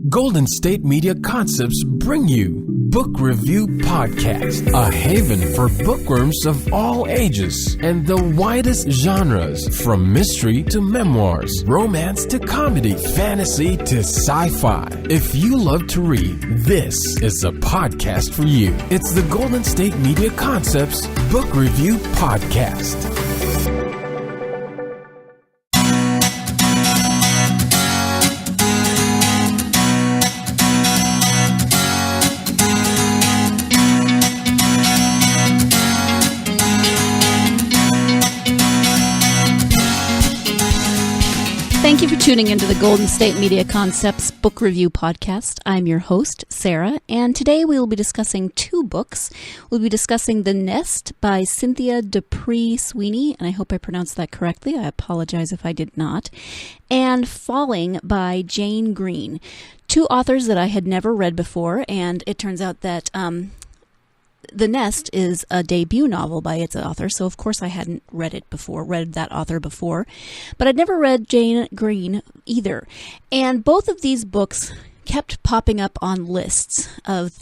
Golden State Media Concepts bring you Book Review Podcast, a haven for bookworms of all ages and the widest genres, from mystery to memoirs, romance to comedy, fantasy to sci-fi. If you love to read, this is a podcast for you. It's the Golden State Media Concepts Book Review Podcast. Thank you for tuning into the Golden State Media Concepts Book Review Podcast. I'm your host, Sarah, and today we will be discussing two books. We'll be discussing The Nest by Cynthia D'Aprix Sweeny, and I hope I pronounced that correctly. I apologize if I did not. And Falling by Jane Green. Two authors that I had never read before, and it turns out that The Nest is a debut novel by its author, so of course I hadn't read that author before, but I'd never read Jane Green either. And both of these books kept popping up on lists of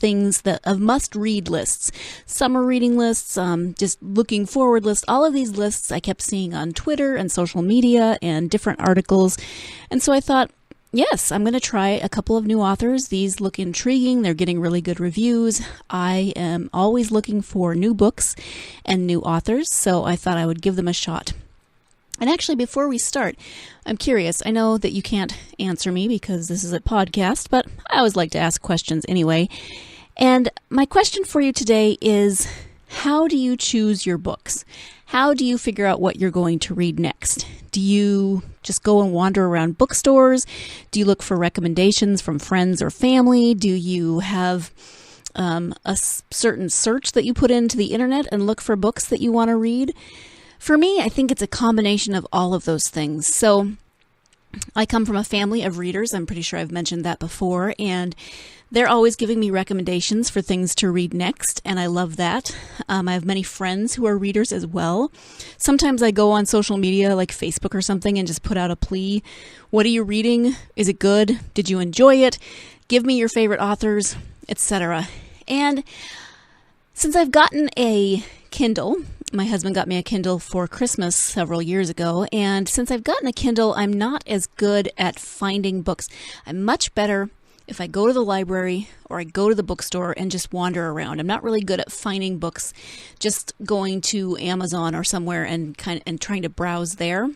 must-read lists, summer reading lists, just looking forward lists. All of these lists I kept seeing on Twitter and social media and different articles, and so I thought, yes, I'm going to try a couple of new authors. These look intriguing. They're getting really good reviews. I am always looking for new books and new authors, so I thought I would give them a shot. And actually, before we start, I'm curious. I know that you can't answer me because this is a podcast, but I always like to ask questions anyway. And my question for you today is, how do you choose your books? How do you figure out what you're going to read next? Do you just go and wander around bookstores? Do you look for recommendations from friends or family? Do you have a certain search that you put into the internet and look for books that you want to read? For me, I think it's a combination of all of those things. So I come from a family of readers. I'm pretty sure I've mentioned that before, and they're always giving me recommendations for things to read next, and I love that. I have many friends who are readers as well. Sometimes I go on social media like Facebook or something and just put out a plea. What are you reading? Is it good? Did you enjoy it? Give me your favorite authors, etc. And since I've gotten a Kindle, my husband got me a Kindle for Christmas several years ago, and since I've gotten a Kindle, I'm not as good at finding books. I'm much better if I go to the library or I go to the bookstore and just wander around. I'm not really good at finding books, just going to Amazon or somewhere and trying to browse there.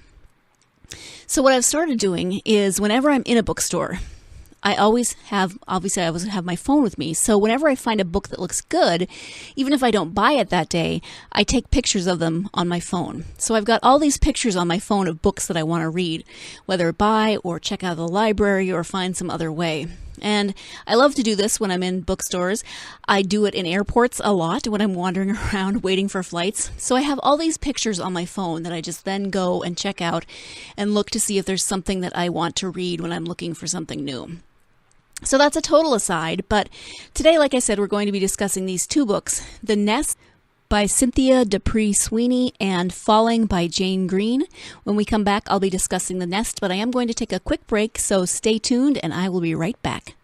So what I've started doing is whenever I'm in a bookstore, I always have my phone with me. So whenever I find a book that looks good, even if I don't buy it that day, I take pictures of them on my phone. So I've got all these pictures on my phone of books that I want to read, whether buy or check out of the library or find some other way. And I love to do this when I'm in bookstores. I do it in airports a lot when I'm wandering around waiting for flights. So I have all these pictures on my phone that I just then go and check out and look to see if there's something that I want to read when I'm looking for something new. So that's a total aside, but today, like I said, we're going to be discussing these two books, The Nest by Cynthia D'Aprix Sweeny and Falling by Jane Green. When we come back, I'll be discussing The Nest, but I am going to take a quick break, so stay tuned and I will be right back.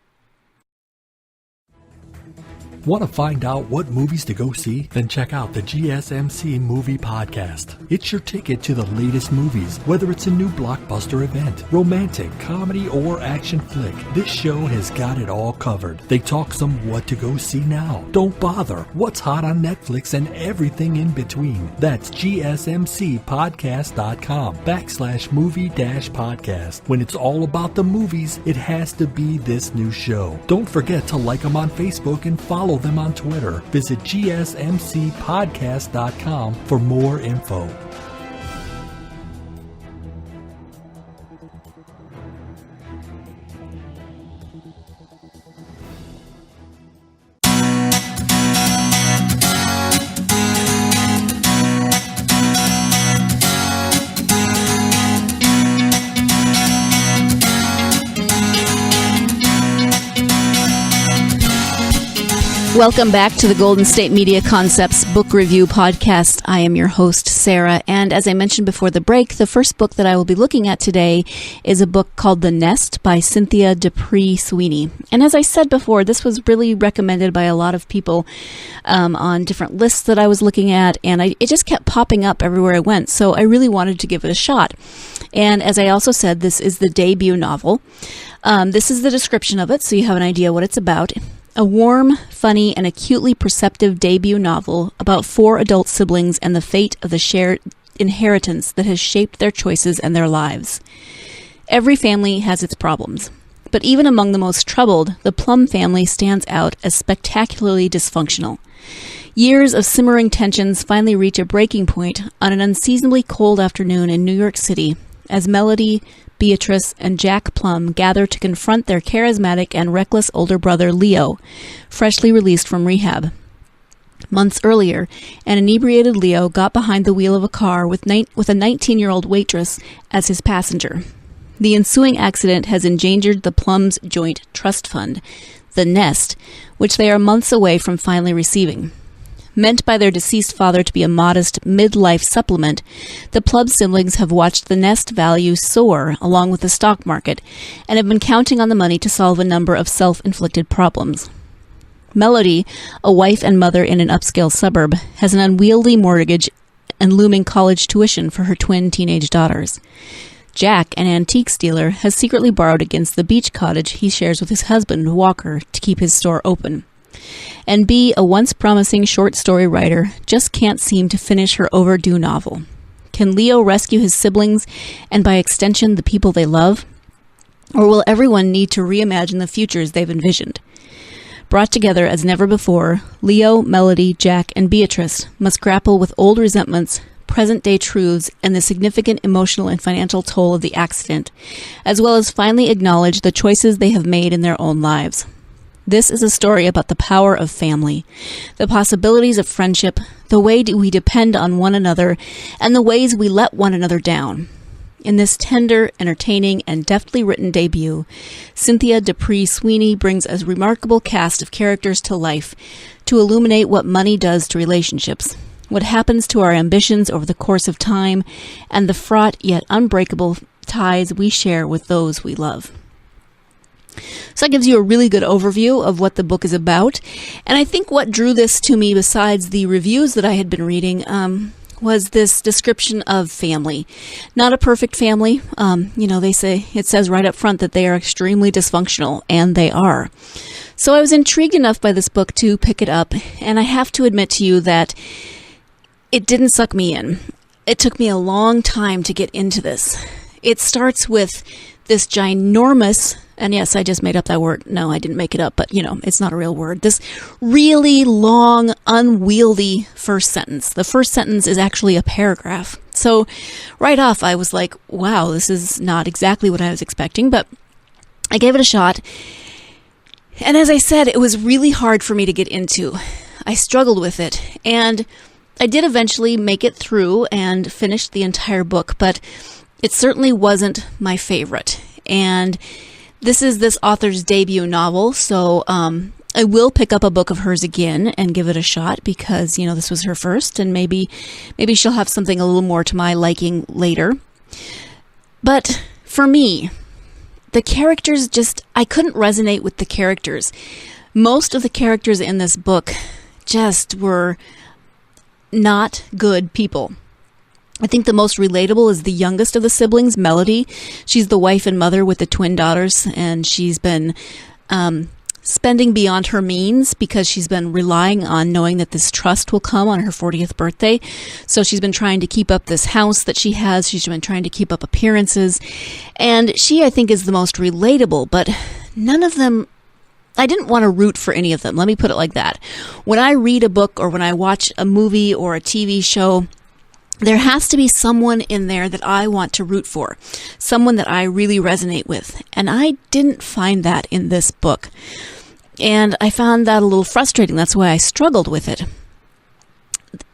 Want to find out what movies to go see? Then check out the GSMC Movie Podcast. It's your ticket to the latest movies, whether it's a new blockbuster event, romantic, comedy, or action flick. This show has got it all covered. They talk some what to go see now, don't bother, what's hot on Netflix, and everything in between. That's gsmcpodcast.com/movie-podcast. When it's all about the movies, it has to be this new show. Don't forget to like them on Facebook and follow them on Twitter. Visit gsmcpodcast.com for more info. Welcome back to the Golden State Media Concepts Book Review Podcast. I am your host, Sarah, and as I mentioned before the break, the first book that I will be looking at today is a book called The Nest by Cynthia D'Aprix Sweeny. And as I said before, this was really recommended by a lot of people on different lists that I was looking at, and it just kept popping up everywhere I went, so I really wanted to give it a shot. And as I also said, this is the debut novel. This is the description of it, so you have an idea what it's about. A warm, funny, and acutely perceptive debut novel about 4 adult siblings and the fate of the shared inheritance that has shaped their choices and their lives. Every family has its problems, but even among the most troubled, the Plum family stands out as spectacularly dysfunctional. Years of simmering tensions finally reach a breaking point on an unseasonably cold afternoon in New York City as Melody, Beatrice, and Jack Plum gather to confront their charismatic and reckless older brother Leo, freshly released from rehab. Months earlier, an inebriated Leo got behind the wheel of a car with a 19-year-old waitress as his passenger. The ensuing accident has endangered the Plums' joint trust fund, the Nest, which they are months away from finally receiving. Meant by their deceased father to be a modest midlife supplement, the Plum siblings have watched the Nest value soar along with the stock market and have been counting on the money to solve a number of self-inflicted problems. Melody, a wife and mother in an upscale suburb, has an unwieldy mortgage and looming college tuition for her twin teenage daughters. Jack, an antiques dealer, has secretly borrowed against the beach cottage he shares with his husband, Walker, to keep his store open. And B, a once promising short story writer, just can't seem to finish her overdue novel. Can Leo rescue his siblings and by extension the people they love? Or will everyone need to reimagine the futures they've envisioned? Brought together as never before, Leo, Melody, Jack, and Beatrice must grapple with old resentments, present-day truths, and the significant emotional and financial toll of the accident, as well as finally acknowledge the choices they have made in their own lives. This is a story about the power of family, the possibilities of friendship, the way we depend on one another, and the ways we let one another down. In this tender, entertaining, and deftly written debut, Cynthia D'Aprix Sweeny brings a remarkable cast of characters to life to illuminate what money does to relationships, what happens to our ambitions over the course of time, and the fraught yet unbreakable ties we share with those we love. So that gives you a really good overview of what the book is about. And I think what drew this to me, besides the reviews that I had been reading, was this description of family. Not a perfect family. It says right up front that they are extremely dysfunctional, and they are. So I was intrigued enough by this book to pick it up, and I have to admit to you that it didn't suck me in. It took me a long time to get into this. It starts with this ginormous, and yes, I just made up that word. No, I didn't make it up, but it's not a real word. This really long, unwieldy first sentence. The first sentence is actually a paragraph. So right off, I was like, wow, this is not exactly what I was expecting, but I gave it a shot. And as I said, it was really hard for me to get into. I struggled with it, and I did eventually make it through and finish the entire book, but it certainly wasn't my favorite. And this is this author's debut novel, so I will pick up a book of hers again and give it a shot because, this was her first, and maybe she'll have something a little more to my liking later. But for me, the characters I couldn't resonate with the characters. Most of the characters in this book just were not good people. I think the most relatable is the youngest of the siblings, Melody. She's the wife and mother with the twin daughters, and she's been spending beyond her means because she's been relying on knowing that this trust will come on her 40th birthday. So she's been trying to keep up this house that she has. She's been trying to keep up appearances. And she, I think, is the most relatable, but none of them, I didn't want to root for any of them. Let me put it like that. When I read a book or when I watch a movie or a TV show, there has to be someone in there that I want to root for, someone that I really resonate with. And I didn't find that in this book. And I found that a little frustrating. That's why I struggled with it.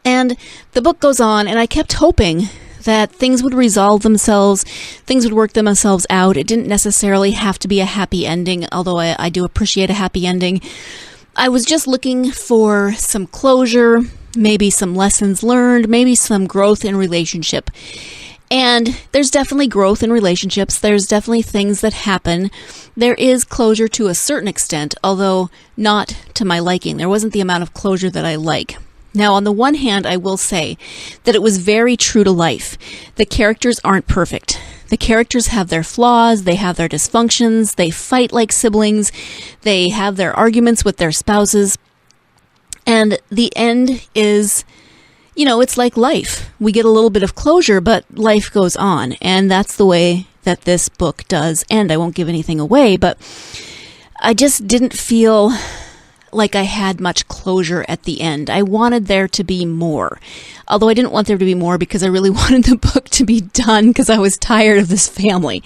And the book goes on, and I kept hoping that things would resolve themselves, things would work themselves out. It didn't necessarily have to be a happy ending, although I do appreciate a happy ending. I was just looking for some closure, maybe some lessons learned, maybe some growth in relationship. And there's definitely growth in relationships. There's definitely things that happen. There is closure to a certain extent, although not to my liking. There wasn't the amount of closure that I like. Now, on the one hand, I will say that it was very true to life. The characters aren't perfect. The characters have their flaws, they have their dysfunctions, they fight like siblings, they have their arguments with their spouses. And the end is, it's like life. We get a little bit of closure, but life goes on. And that's the way that this book does end. I won't give anything away, but I just didn't feel like I had much closure at the end. I wanted there to be more. Although I didn't want there to be more because I really wanted the book to be done because I was tired of this family.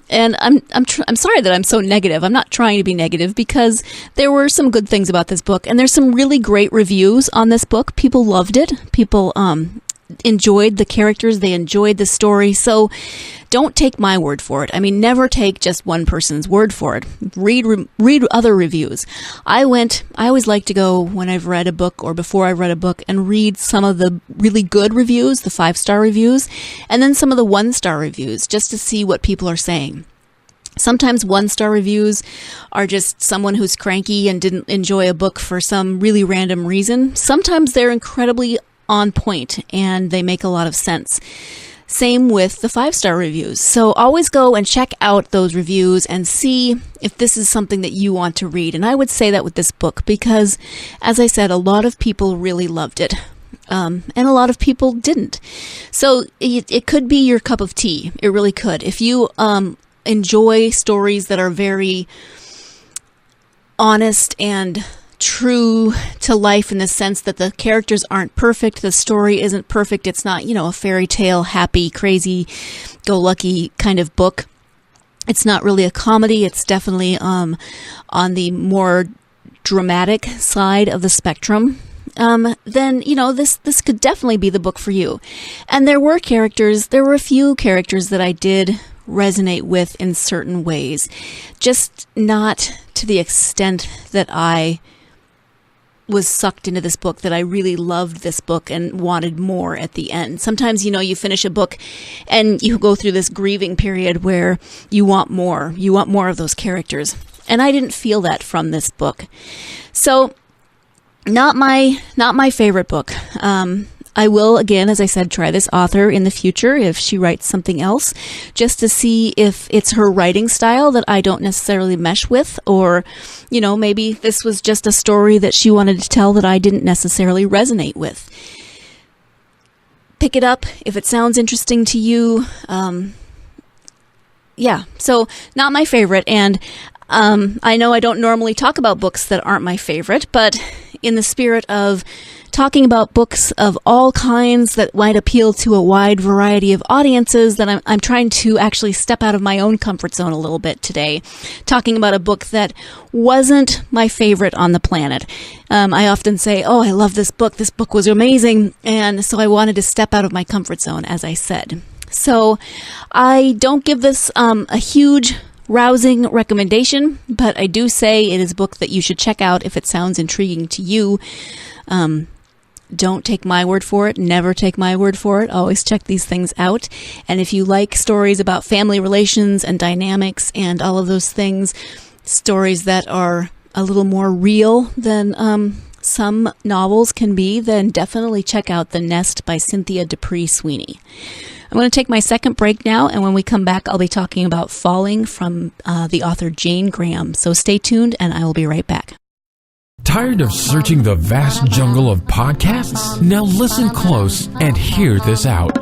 And I'm sorry that I'm so negative. I'm not trying to be negative because there were some good things about this book, and there's some really great reviews on this book. People loved it. People enjoyed the characters. They enjoyed the story. So don't take my word for it. I mean, never take just one person's word for it. Read other reviews. I always like to go when I've read a book or before I've read a book and read some of the really good reviews, the 5-star reviews, and then some of the 1-star reviews just to see what people are saying. Sometimes 1-star reviews are just someone who's cranky and didn't enjoy a book for some really random reason. Sometimes they're incredibly on point and they make a lot of sense. Same with the 5-star reviews. So always go and check out those reviews and see if this is something that you want to read. And I would say that with this book because, as I said, a lot of people really loved it. And a lot of people didn't. So it could be your cup of tea. It really could. If you enjoy stories that are very honest and true to life in the sense that the characters aren't perfect, the story isn't perfect, it's not, a fairy tale, happy, crazy, go lucky kind of book. It's not really a comedy. It's definitely on the more dramatic side of the spectrum. Then, this could definitely be the book for you. And there were a few characters that I did resonate with in certain ways, just not to the extent that I was sucked into this book, that I really loved this book and wanted more at the end. Sometimes, you finish a book and you go through this grieving period where you want more. You want more of those characters. And I didn't feel that from this book. So, not my favorite book. I will, again, as I said, try this author in the future if she writes something else, just to see if it's her writing style that I don't necessarily mesh with, or, maybe this was just a story that she wanted to tell that I didn't necessarily resonate with. Pick it up if it sounds interesting to you. So not my favorite, and I know I don't normally talk about books that aren't my favorite, but in the spirit of talking about books of all kinds that might appeal to a wide variety of audiences, that I'm trying to actually step out of my own comfort zone a little bit today, talking about a book that wasn't my favorite on the planet. I often say, I love this book. This book was amazing. And so I wanted to step out of my comfort zone, as I said. So I don't give this a huge rousing recommendation, but I do say it is a book that you should check out if it sounds intriguing to you. Don't take my word for it. Never take my word for it. Always check these things out. And if you like stories about family relations and dynamics and all of those things, stories that are a little more real than some novels can be, then definitely check out The Nest by Cynthia D'Aprix Sweeny. I'm going to take my second break now, and when we come back, I'll be talking about Falling from the author Jane Graham. So stay tuned, and I will be right back. Tired of searching the vast jungle of podcasts? Now listen close and hear this out.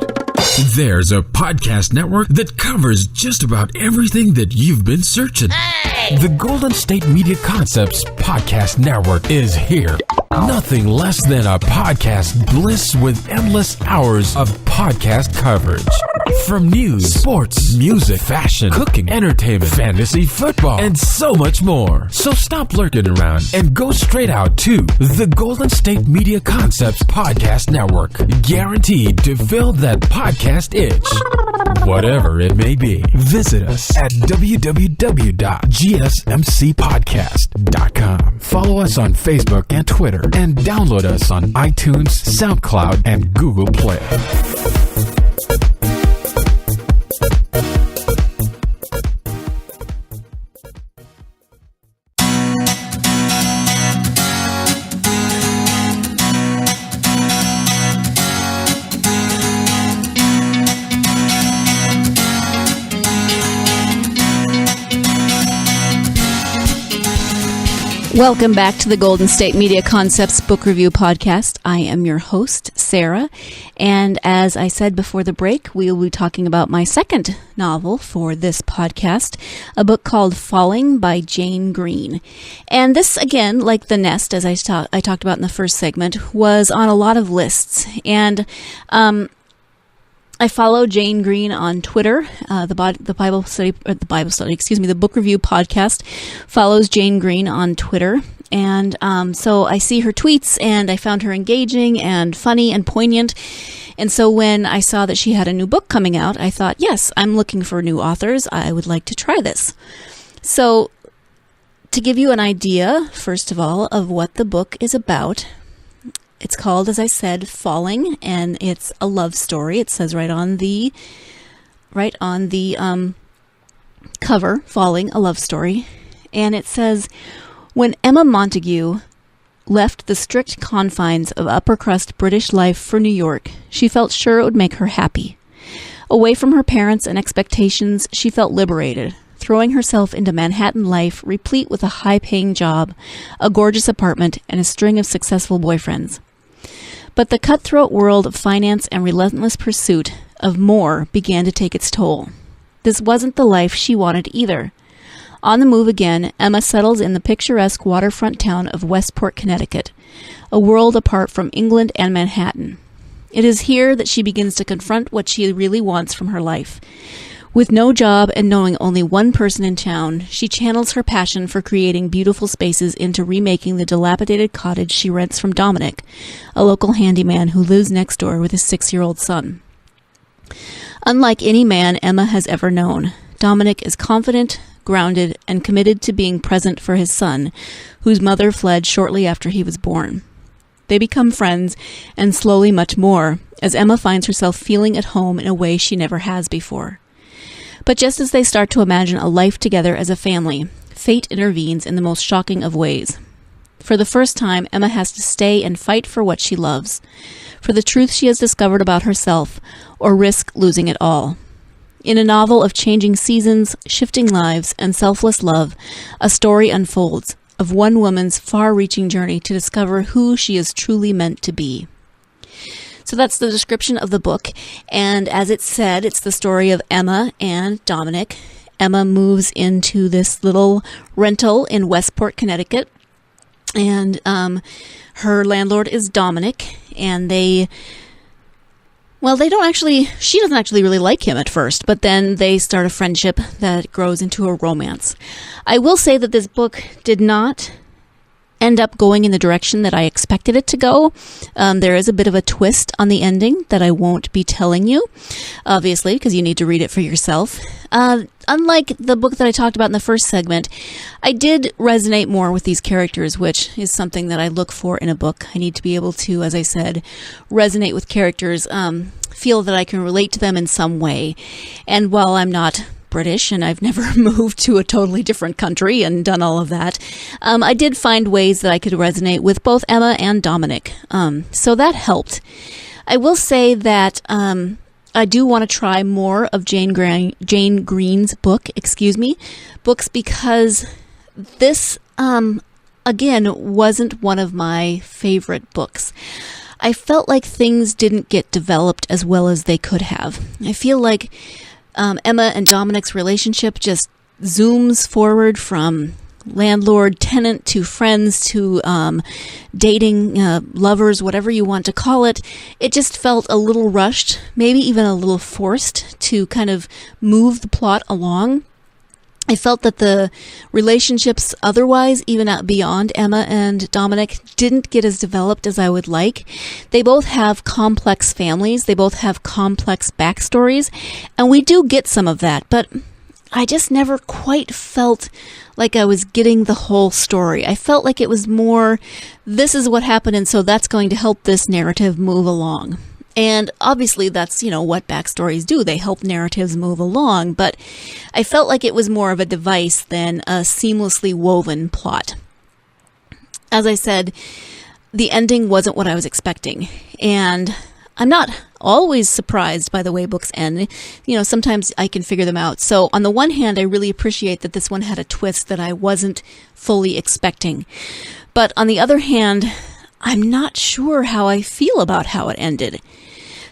There's a podcast network that covers just about everything that you've been searching. Hey! The Golden State Media Concepts Podcast Network is here. Nothing less than a podcast bliss with endless hours of podcast coverage. From news, sports, music, fashion, cooking, entertainment, fantasy, football, and so much more. So stop lurking around and go straight out to the Golden State Media Concepts Podcast Network. Guaranteed to fill that podcast itch. whatever it may be. Visit us at www.gsmcpodcast.com. Follow us on Facebook and Twitter, and download us on iTunes, SoundCloud, and Google Play. Welcome back to the Golden State Media Concepts Book Review Podcast. I am your host, Sarah, and as I said before the break, we will be talking about my second novel for this podcast, a book called Falling by Jane Green. And this, again, like The Nest, as I talked about in the first segment, was on a lot of lists. And I follow Jane Green on Twitter. The Book Review Podcast follows Jane Green on Twitter. And so I see her tweets, and I found her engaging and funny and poignant. And so when I saw that she had a new book coming out, I thought, yes, I'm looking for new authors. I would like to try this. So to give you an idea, first of all, of what the book is about, it's called, as I said, Falling, and it's a love story. It says right on the cover, Falling, a love story. And it says, when Emma Montague left the strict confines of upper-crust British life for New York, she felt sure it would make her happy. Away from her parents and expectations, she felt liberated, throwing herself into Manhattan life replete with a high-paying job, a gorgeous apartment, and a string of successful boyfriends. But the cutthroat world of finance and relentless pursuit of more began to take its toll. This wasn't the life she wanted either. On the move again, Emma settles in the picturesque waterfront town of Westport, Connecticut, a world apart from England and Manhattan. It is here that she begins to confront what she really wants from her life. With no job and knowing only one person in town, she channels her passion for creating beautiful spaces into remaking the dilapidated cottage she rents from Dominic, a local handyman who lives next door with his 6-year-old son. Unlike any man Emma has ever known, Dominic is confident, grounded, and committed to being present for his son, whose mother fled shortly after he was born. They become friends, and slowly much more, as Emma finds herself feeling at home in a way she never has before. But just as they start to imagine a life together as a family, fate intervenes in the most shocking of ways. For the first time, Emma has to stay and fight for what she loves, for the truth she has discovered about herself, or risk losing it all. In a novel of changing seasons, shifting lives, and selfless love, a story unfolds of one woman's far-reaching journey to discover who she is truly meant to be. So that's the description of the book, and as it said, it's the story of Emma and Dominic. Emma moves into this little rental in Westport, Connecticut, and her landlord is Dominic, and she doesn't actually really like him at first, but then they start a friendship that grows into a romance. I will say that this book did not end up going in the direction that I expected it to go. There is a bit of a twist on the ending that I won't be telling you, obviously, because you need to read it for yourself. Unlike the book that I talked about in the first segment, I did resonate more with these characters, which is something that I look for in a book. I need to be able to, as I said, resonate with characters, feel that I can relate to them in some way. And while I'm not British and I've never moved to a totally different country and done all of that, I did find ways that I could resonate with both Emma and Dominic. So that helped. I will say that I do want to try more of Jane Green's books, because this, again, wasn't one of my favorite books. I felt like things didn't get developed as well as they could have. I feel like Emma and Dominic's relationship just zooms forward from landlord, tenant, to friends, to dating, lovers, whatever you want to call it. It just felt a little rushed, maybe even a little forced to kind of move the plot along. I felt that the relationships otherwise, even out beyond Emma and Dominic, didn't get as developed as I would like. They both have complex families. They both have complex backstories. And we do get some of that. But I just never quite felt like I was getting the whole story. I felt like it was more, this is what happened, and so that's going to help this narrative move along. And obviously that's, what backstories do. They help narratives move along, but I felt like it was more of a device than a seamlessly woven plot. As I said, the ending wasn't what I was expecting, and I'm not always surprised by the way books end. Sometimes I can figure them out. So on the one hand, I really appreciate that this one had a twist that I wasn't fully expecting. But on the other hand, I'm not sure how I feel about how it ended.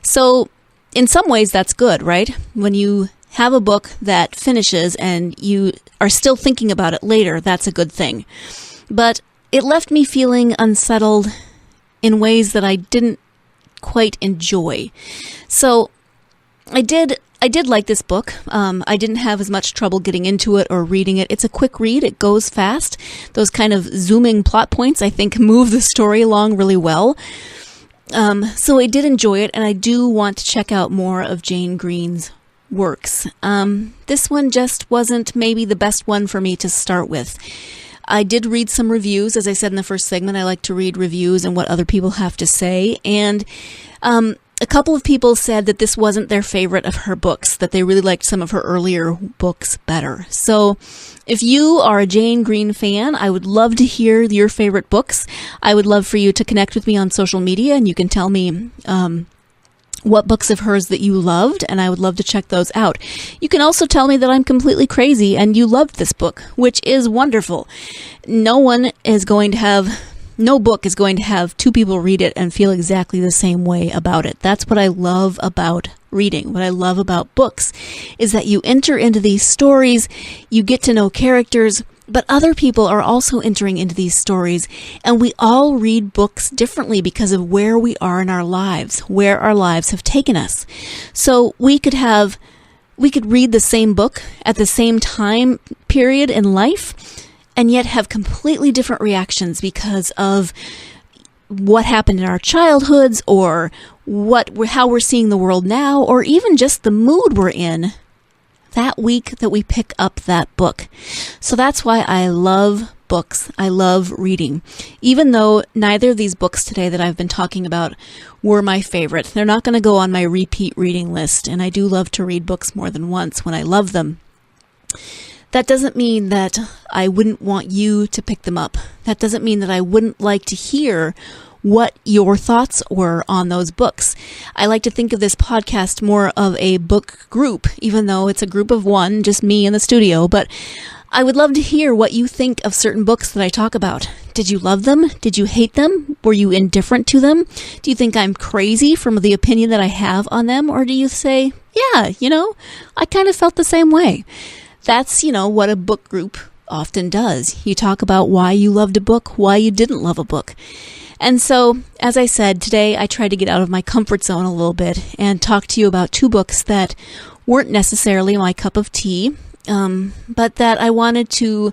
So in some ways that's good, right? When you have a book that finishes and you are still thinking about it later, that's a good thing. But it left me feeling unsettled in ways that I didn't quite enjoy. So I did like this book. I didn't have as much trouble getting into it or reading it. It's a quick read. It goes fast. Those kind of zooming plot points, I think, move the story along really well. So I did enjoy it, and I do want to check out more of Jane Green's works. This one just wasn't maybe the best one for me to start with. I did read some reviews. As I said in the first segment, I like to read reviews and what other people have to say. And a couple of people said that this wasn't their favorite of her books, that they really liked some of her earlier books better. So if you are a Jane Green fan, I would love to hear your favorite books. I would love for you to connect with me on social media, and you can tell me what books of hers that you loved, and I would love to check those out. You can also tell me that I'm completely crazy and you loved this book, which is wonderful. No book is going to have two people read it and feel exactly the same way about it. That's what I love about reading. What I love about books is that you enter into these stories, you get to know characters, but other people are also entering into these stories, and we all read books differently because of where we are in our lives, where our lives have taken us. So we could read the same book at the same time period in life, and yet have completely different reactions because of what happened in our childhoods, or how we're seeing the world now, or even just the mood we're in that week that we pick up that book. So that's why I love books. I love reading. Even though neither of these books today that I've been talking about were my favorite, they're not going to go on my repeat reading list, and I do love to read books more than once when I love them. That doesn't mean that I wouldn't want you to pick them up. That doesn't mean that I wouldn't like to hear what your thoughts were on those books. I like to think of this podcast more of a book group, even though it's a group of one, just me in the studio. But I would love to hear what you think of certain books that I talk about. Did you love them? Did you hate them? Were you indifferent to them? Do you think I'm crazy from the opinion that I have on them? Or do you say, yeah, I kind of felt the same way? That's, what a book group often does. You talk about why you loved a book, why you didn't love a book. And so, as I said, today I tried to get out of my comfort zone a little bit and talk to you about two books that weren't necessarily my cup of tea, but that I wanted to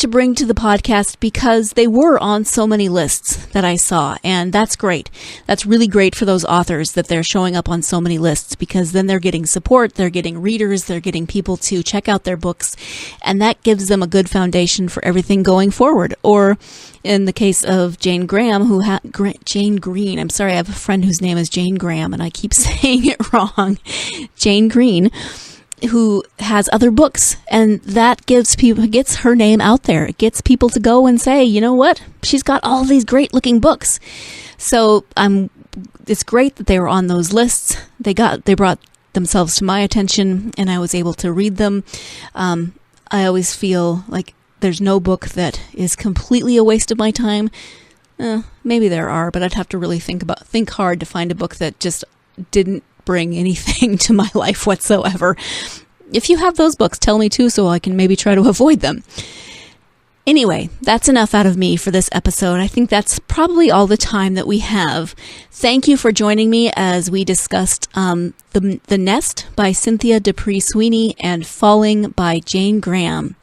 bring to the podcast because they were on so many lists that I saw, and that's great. That's really great for those authors that they're showing up on so many lists, because then they're getting support, they're getting readers, they're getting people to check out their books, and that gives them a good foundation for everything going forward. Or in the case of Jane Green, I'm sorry, I have a friend whose name is Jane Graham, and I keep saying it wrong. Jane Green, who has other books, and that gets her name out there. It gets people to go and say, you know what? She's got all these great looking books. So it's great that they were on those lists. They brought themselves to my attention, and I was able to read them. I always feel like there's no book that is completely a waste of my time. Maybe there are, but I'd have to really think hard to find a book that just didn't bring anything to my life whatsoever. If you have those books, tell me too, so I can maybe try to avoid them. Anyway, that's enough out of me for this episode. I think that's probably all the time that we have. Thank you for joining me as we discussed The Nest by Cynthia D'Aprix Sweeny and Falling by Jane Green.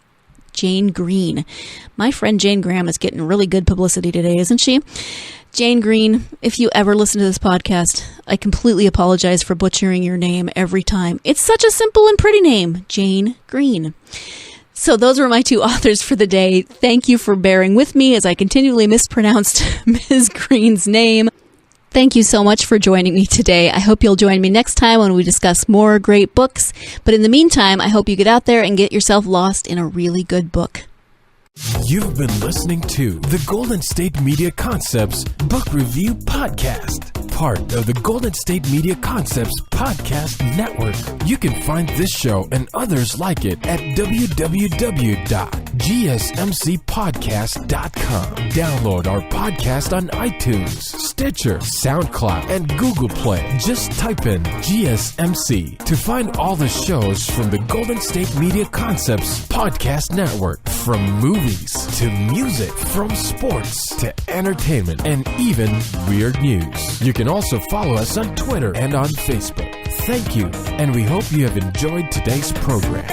My friend Jane Graham is getting really good publicity today, isn't she? Jane Green, if you ever listen to this podcast, I completely apologize for butchering your name every time. It's such a simple and pretty name, Jane Green. So those were my two authors for the day. Thank you for bearing with me as I continually mispronounced Ms. Green's name. Thank you so much for joining me today. I hope you'll join me next time when we discuss more great books. But in the meantime, I hope you get out there and get yourself lost in a really good book. You've been listening to the Golden State Media Concepts Book Review Podcast, part of the Golden State Media Concepts Podcast Network. You can find this show and others like it at www.gsmcpodcast.com. Download our podcast on iTunes, Stitcher, SoundCloud, and Google Play. Just type in GSMC to find all the shows from the Golden State Media Concepts Podcast Network, from movies to music, from sports to entertainment, and even weird news. You can also follow us on Twitter and on Facebook. Thank you, and we hope you have enjoyed today's program.